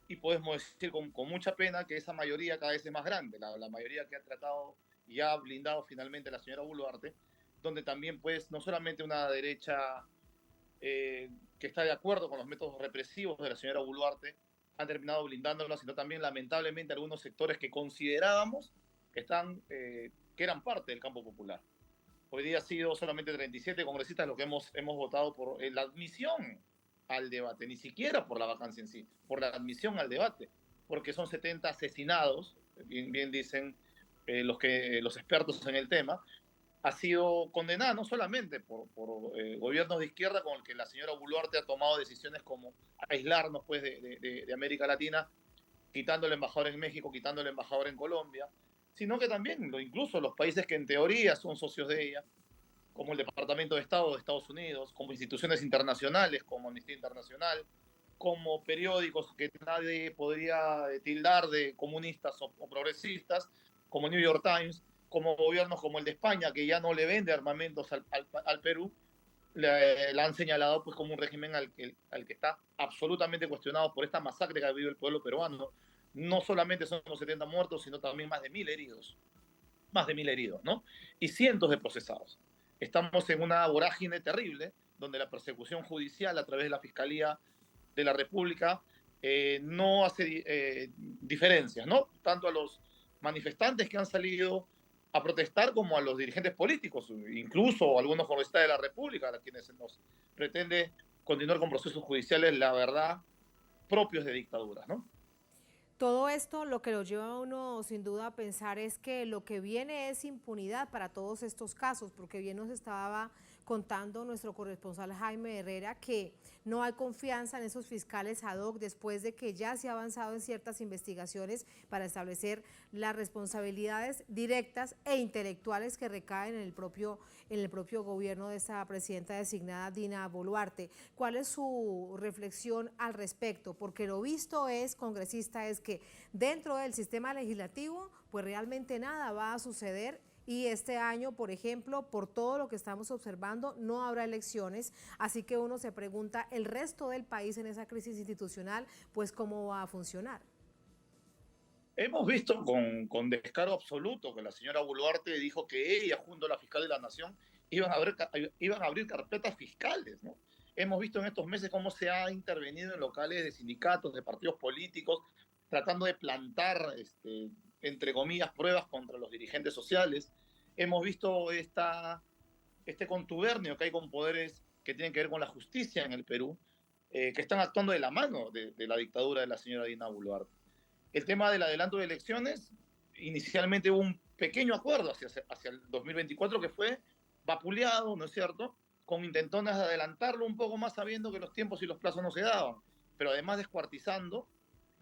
Y podemos decir con mucha pena que esa mayoría cada vez es más grande, la mayoría que ha tratado y ha blindado finalmente a la señora Boluarte, donde también pues no solamente una derecha que está de acuerdo con los métodos represivos de la señora Boluarte han terminado blindándola, sino también lamentablemente algunos sectores que considerábamos que eran parte del campo popular. Hoy día ha sido solamente 37 congresistas los que hemos votado por la admisión al debate, ni siquiera por la vacancia en sí, por la admisión al debate, porque son 70 asesinados, bien dicen los expertos en el tema. Ha sido condenada no solamente por gobiernos de izquierda con el que la señora Boluarte ha tomado decisiones como aislarnos pues, de América Latina, quitando el embajador en México, quitando el embajador en Colombia, sino que también incluso los países que en teoría son socios de ella, como el Departamento de Estado de Estados Unidos, como instituciones internacionales, como Amnistía Internacional, como periódicos que nadie podría tildar de comunistas o progresistas, como New York Times, como gobiernos como el de España, que ya no le vende armamentos al Perú, la han señalado pues, como un régimen al que está absolutamente cuestionado por esta masacre que ha vivido el pueblo peruano. No solamente son los 70 muertos, sino también más de 1000 heridos. más de 1.000 heridos, ¿no? Y cientos de procesados. Estamos en una vorágine terrible donde la persecución judicial a través de la Fiscalía de la República no hace diferencias, ¿no? Tanto a los manifestantes que han salido a protestar como a los dirigentes políticos, incluso algunos congresistas de la República, a quienes se nos pretende continuar con procesos judiciales, la verdad, propios de dictaduras, ¿no?
Todo esto lo que lo lleva a uno sin duda a pensar es que lo que viene es impunidad para todos estos casos, porque bien nos estaba contando nuestro corresponsal Jaime Herrera que no hay confianza en esos fiscales ad hoc después de que ya se ha avanzado en ciertas investigaciones para establecer las responsabilidades directas e intelectuales que recaen en el propio gobierno de esta presidenta designada Dina Boluarte. ¿Cuál es su reflexión al respecto? Porque lo visto es, congresista, es que dentro del sistema legislativo pues realmente nada va a suceder. Y este año, por ejemplo, por todo lo que estamos observando, no habrá elecciones, así que uno se pregunta, el resto del país en esa crisis institucional, pues ¿cómo va a funcionar?
Hemos visto con descaro absoluto que la señora Boluarte dijo que ella, junto a la fiscal de la Nación, iban a abrir carpetas fiscales, ¿no? Hemos visto en estos meses cómo se ha intervenido en locales de sindicatos, de partidos políticos, tratando de plantar, entre comillas, pruebas contra los dirigentes sociales. Hemos visto este contubernio que hay con poderes que tienen que ver con la justicia en el Perú, que están actuando de la mano de la dictadura de la señora Dina Boluarte. El tema del adelanto de elecciones, inicialmente hubo un pequeño acuerdo hacia el 2024 que fue vapuleado, ¿no es cierto?, con intentonas de adelantarlo un poco más sabiendo que los tiempos y los plazos no se daban, pero además descuartizando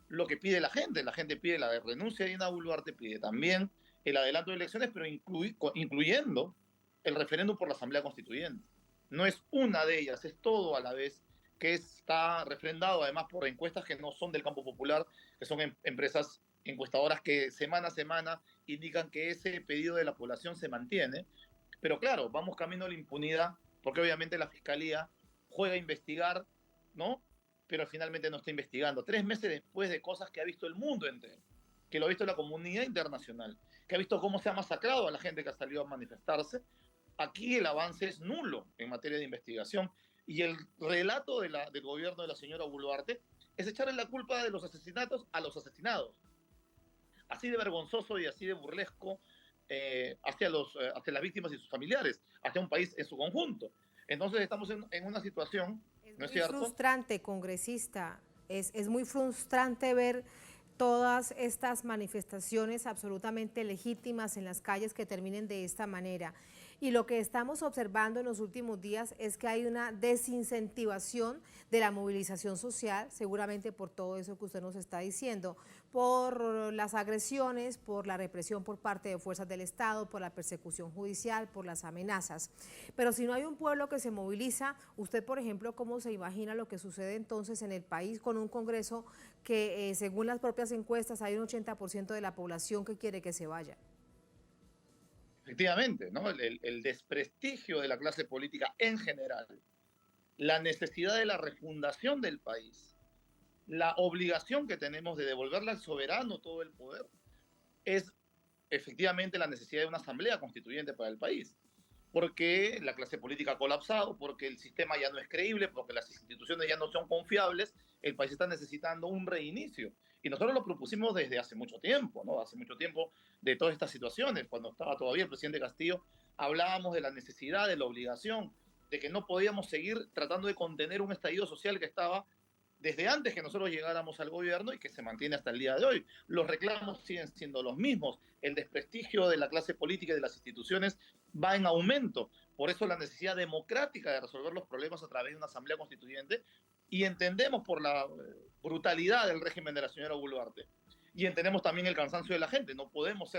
lo que pide la gente. La gente pide la renuncia de Dina Boluarte, pide también el adelanto de elecciones, pero incluyendo el referéndum por la Asamblea Constituyente. No es una de ellas, es todo a la vez, que está refrendado además por encuestas que no son del campo popular, que son empresas encuestadoras que semana a semana indican que ese pedido de la población se mantiene. Pero claro, vamos camino a la impunidad, porque obviamente la Fiscalía juega a investigar, ¿no?, pero finalmente no está investigando. 3 meses después de cosas que ha visto el mundo entero, que lo ha visto la comunidad internacional, que ha visto cómo se ha masacrado a la gente que ha salido a manifestarse, aquí el avance es nulo en materia de investigación. Y el relato del gobierno de la señora Boluarte es echarle la culpa de los asesinatos a los asesinados. Así de vergonzoso y así de burlesco hacia las víctimas y sus familiares, hacia un país en su conjunto. Entonces estamos en una situación, ¿no es cierto?
Es muy frustrante, congresista, es muy frustrante ver todas estas manifestaciones absolutamente legítimas en las calles que terminen de esta manera. Y lo que estamos observando en los últimos días es que hay una desincentivación de la movilización social, seguramente por todo eso que usted nos está diciendo, por las agresiones, por la represión por parte de fuerzas del Estado, por la persecución judicial, por las amenazas. Pero si no hay un pueblo que se moviliza, usted, por ejemplo, ¿cómo se imagina lo que sucede entonces en el país con un Congreso que, según las propias encuestas, hay un 80% de la población que quiere que se vaya?
Efectivamente, ¿no? El desprestigio de la clase política en general, la necesidad de la refundación del país, la obligación que tenemos de devolverle al soberano todo el poder, es efectivamente la necesidad de una asamblea constituyente para el país. Porque la clase política ha colapsado, porque el sistema ya no es creíble, porque las instituciones ya no son confiables, el país está necesitando un reinicio. Y nosotros lo propusimos desde hace mucho tiempo, ¿no? Hace mucho tiempo de todas estas situaciones. Cuando estaba todavía el presidente Castillo, hablábamos de la necesidad, de la obligación, de que no podíamos seguir tratando de contener un estallido social que estaba desde antes que nosotros llegáramos al gobierno y que se mantiene hasta el día de hoy. Los reclamos siguen siendo los mismos. El desprestigio de la clase política y de las instituciones va en aumento. Por eso la necesidad democrática de resolver los problemas a través de una asamblea constituyente, y entendemos por la brutalidad del régimen de la señora Boluarte. Y entendemos también el cansancio de la gente. No podemos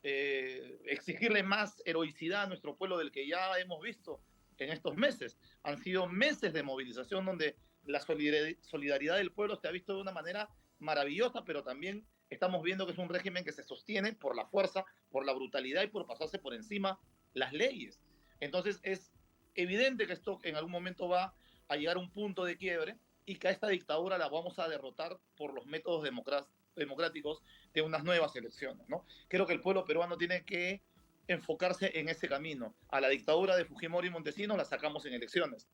exigirle más heroicidad a nuestro pueblo del que ya hemos visto en estos meses. Han sido meses de movilización donde la solidaridad del pueblo se ha visto de una manera maravillosa, pero también estamos viendo que es un régimen que se sostiene por la fuerza, por la brutalidad y por pasarse por encima las leyes. Entonces es evidente que esto en algún momento va a llegar a un punto de quiebre y que a esta dictadura la vamos a derrotar por los métodos democráticos de unas nuevas elecciones, ¿no? Creo que el pueblo peruano tiene que enfocarse en ese camino. A la dictadura de Fujimori y Montesinos la sacamos en elecciones.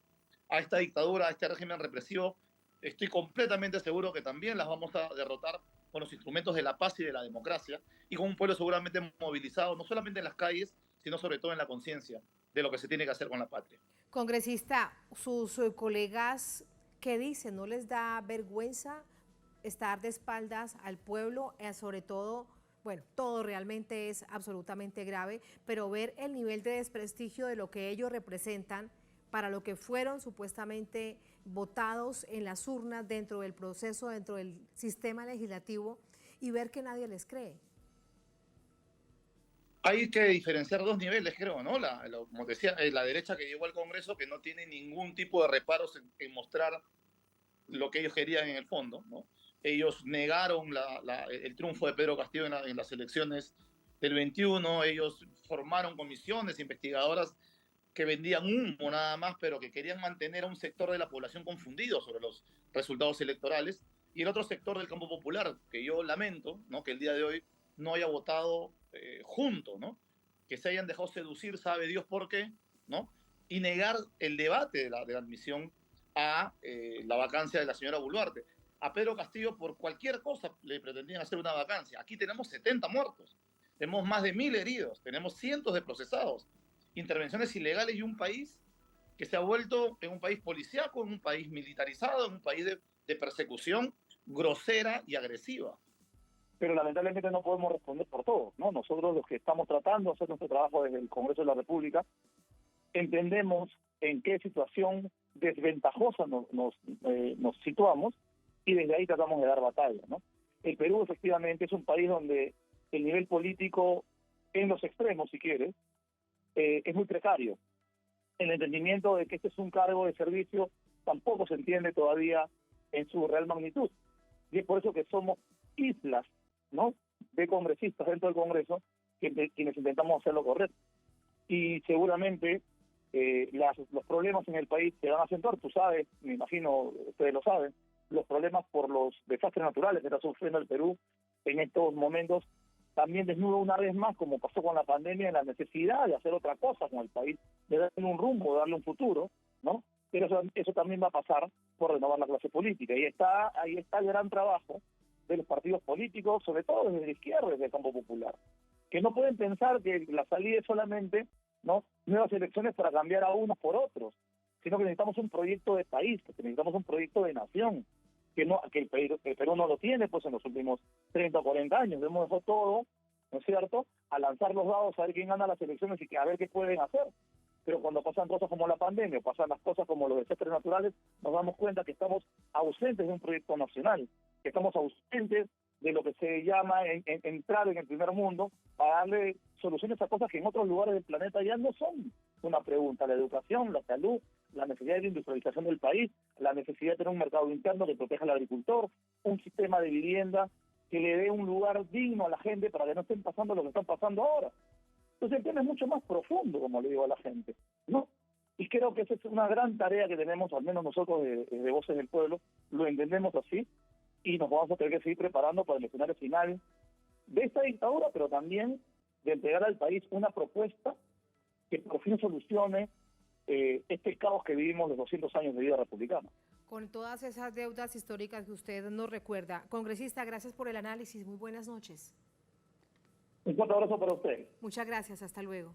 A esta dictadura, a este régimen represivo, estoy completamente seguro que también las vamos a derrotar con los instrumentos de la paz y de la democracia, y con un pueblo seguramente movilizado, no solamente en las calles, sino sobre todo en la conciencia de lo que se tiene que hacer con la patria.
Congresista, sus colegas, ¿qué dicen? ¿No les da vergüenza estar de espaldas al pueblo? Sobre todo, bueno, todo realmente es absolutamente grave, pero ver el nivel de desprestigio de lo que ellos representan para lo que fueron supuestamente votados en las urnas dentro del proceso, dentro del sistema legislativo, y ver que nadie les cree.
Hay que diferenciar dos niveles, creo, ¿no? Como decía, la derecha que llegó al Congreso, que no tiene ningún tipo de reparos en mostrar lo que ellos querían en el fondo, ¿no? Ellos negaron el triunfo de Pedro Castillo en las elecciones del 21, ellos formaron comisiones investigadoras que vendían humo nada más, pero que querían mantener a un sector de la población confundido sobre los resultados electorales, y el otro sector del campo popular, que yo lamento, ¿no?, que el día de hoy no haya votado junto, ¿no?, que se hayan dejado seducir, sabe Dios por qué, ¿no?, y negar el debate de la admisión a la vacancia de la señora Boluarte. A Pedro Castillo por cualquier cosa le pretendían hacer una vacancia. Aquí tenemos 70 muertos, tenemos más de 1000 heridos, tenemos cientos de procesados, intervenciones ilegales, y un país que se ha vuelto en un país policíaco, en un país militarizado, en un país de persecución grosera y agresiva.
Pero lamentablemente no podemos responder por todo, ¿no? Nosotros, los que estamos tratando de hacer nuestro trabajo desde el Congreso de la República, entendemos en qué situación desventajosa nos situamos, y desde ahí tratamos de dar batalla, ¿no? El Perú efectivamente es un país donde el nivel político, en los extremos si quieres, es muy precario. El entendimiento de que este es un cargo de servicio tampoco se entiende todavía en su real magnitud. Y es por eso que somos islas, ¿no?, de congresistas dentro del Congreso, quienes intentamos hacer lo correcto. Y seguramente los problemas en el país se van a acentuar. Tú sabes, me imagino, ustedes lo saben, los problemas por los desastres naturales que está sufriendo el Perú en estos momentos también desnuda una vez más, como pasó con la pandemia, la necesidad de hacer otra cosa con el país, de darle un rumbo, de darle un futuro, ¿no? Pero eso también va a pasar por renovar la clase política. Y ahí está el gran trabajo de los partidos políticos, sobre todo desde la izquierda, desde el campo popular, que no pueden pensar que la salida es solamente, ¿no?, nuevas elecciones para cambiar a unos por otros, sino que necesitamos un proyecto de país, que necesitamos un proyecto de nación, que el Perú no lo tiene pues en los últimos 30 o 40 años. Hemos dejado todo, ¿no es cierto?, a lanzar los dados, a ver quién gana las elecciones y a ver qué pueden hacer. Pero cuando pasan cosas como la pandemia, o pasan las cosas como los desastres naturales, nos damos cuenta que estamos ausentes de un proyecto nacional, que estamos ausentes de lo que se llama entrar en el primer mundo para darle soluciones a cosas que en otros lugares del planeta ya no son una pregunta. La educación, la salud, la necesidad de industrialización del país, la necesidad de tener un mercado interno que proteja al agricultor, un sistema de vivienda que le dé un lugar digno a la gente para que no estén pasando lo que están pasando ahora. Entonces el tema es mucho más profundo, como le digo a la gente, ¿no? Y creo que esa es una gran tarea que tenemos, al menos nosotros de Voces del Pueblo, lo entendemos así, y nos vamos a tener que seguir preparando para el escenario final de esta dictadura, pero también de entregar al país una propuesta que por fin solucione este caos que vivimos los 200 años de vida republicana.
Con todas esas deudas históricas que usted nos recuerda. Congresista, gracias por el análisis. Muy buenas noches.
Un fuerte abrazo para usted.
Muchas gracias. Hasta luego.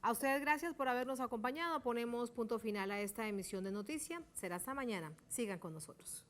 A ustedes gracias por habernos acompañado. Ponemos punto final a esta emisión de Noticia. Será hasta mañana. Sigan con nosotros.